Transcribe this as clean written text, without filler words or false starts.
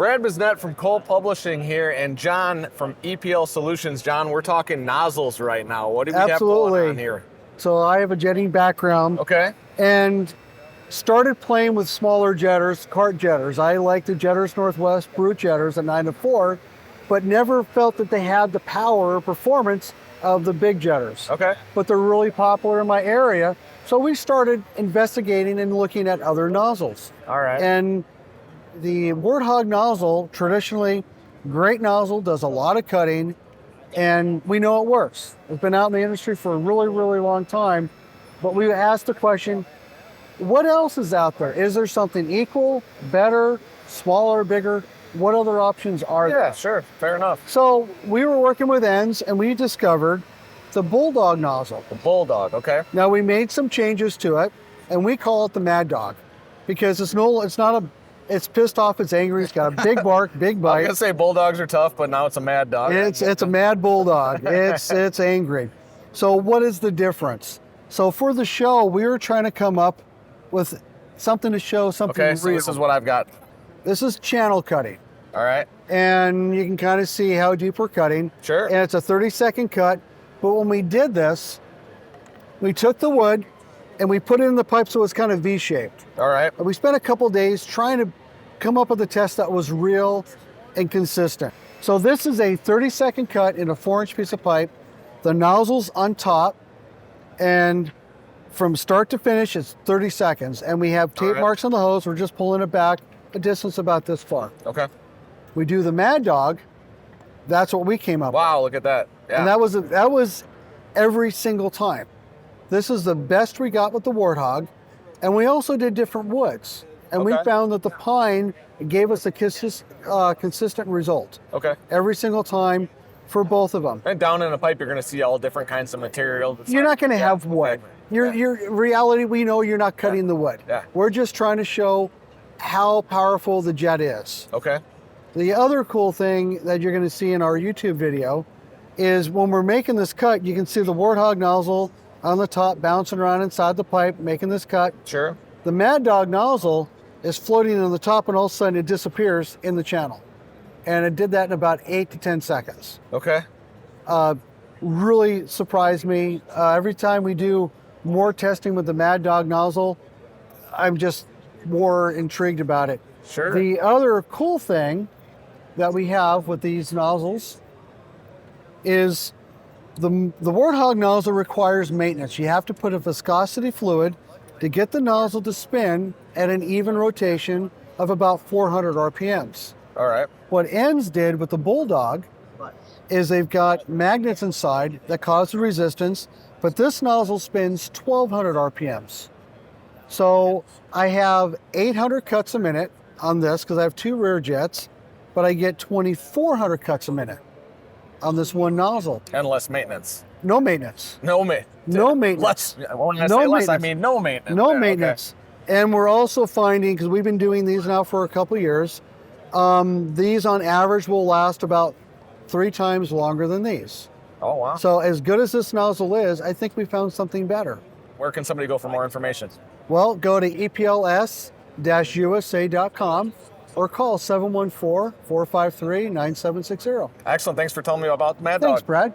Brad Biznett from Cole Publishing here, and John from EPL Solutions. John, we're talking nozzles right now. What do we have going on here? So I have a jetting background. Okay. And started playing with smaller jetters, cart jetters. I like the Jetters Northwest brute jetters at 9 to 4, but never felt that they had the power or performance of the big jetters. Okay. But they're really popular in my area. So we started investigating and looking at other nozzles. All right. And the Warthog nozzle, traditionally, great nozzle, does a lot of cutting, and we know it works. It's been out in the industry for a really, really long time, but we asked the question, what else is out there? Is there something equal, better, smaller, bigger? What other options are there? Yeah, sure, fair enough. So we were working with ends, and we discovered the Bulldog nozzle. The Bulldog, okay. Now we made some changes to it, and we call it the MadDog, because it's pissed off, it's angry, it's got a big bark, big bite. I was gonna say Bulldogs are tough, but now it's a Mad Dog. It's a mad bulldog. It's angry. So what is the difference? So for the show, we were trying to come up with something to show something Okay, so real. this is what I've got. This is channel cutting. All right. And you can kind of see how deep we're cutting. Sure. And it's a 30-second cut. But when we did this, we took the wood and we put it in the pipe so it's kind of V-shaped. All right. And we spent a couple days trying to come up with a test that was real and consistent. So this is a 30-second cut in a 4-inch piece of pipe. The nozzle's on top, and from start to finish, it's 30 seconds. And we have tape marks on the hose. We're just pulling it back a distance about this far. Okay. We do the MadDog. That's what we came up with. Wow, look at that. Yeah. And that was every single time. This is the best we got with the Warthog. And we also did different woods. And we found that the pine gave us a consistent result. Okay. Every single time for both of them. And down in a pipe, you're going to see all different kinds of material. You're not going to have wood. Your reality, we know you're not cutting the wood. Yeah. We're just trying to show how powerful the jet is. Okay. The other cool thing that you're going to see in our YouTube video is when we're making this cut, you can see the Warthog nozzle on the top bouncing around inside the pipe, making this cut. Sure. The MadDog nozzle is floating on the top, and all of a sudden it disappears in the channel. And it did that in about 8 to 10 seconds. Okay. Really surprised me. Every time we do more testing with the MadDog nozzle, I'm just more intrigued about it. Sure. The other cool thing that we have with these nozzles is the Warthog nozzle requires maintenance. You have to put a viscosity fluid to get the nozzle to spin at an even rotation of about 400 RPMs. All right. What ends did with the Bulldog is they've got magnets inside that cause the resistance, but this nozzle spins 1200 RPMs. So I have 800 cuts a minute on this because I have 2 rear jets, but I get 2400 cuts a minute on this one nozzle. And less maintenance. No maintenance. No maintenance. No maintenance. When I say less, I mean no maintenance. No maintenance. Okay. And we're also finding, because we've been doing these now for a couple of years, these on average will last about 3 times longer than these. Oh, wow. So as good as this nozzle is, I think we found something better. Where can somebody go for more information? Well, go to epls-usa.com or call 714-453-9760. Excellent. Thanks for telling me about MadDog. Thanks, Brad.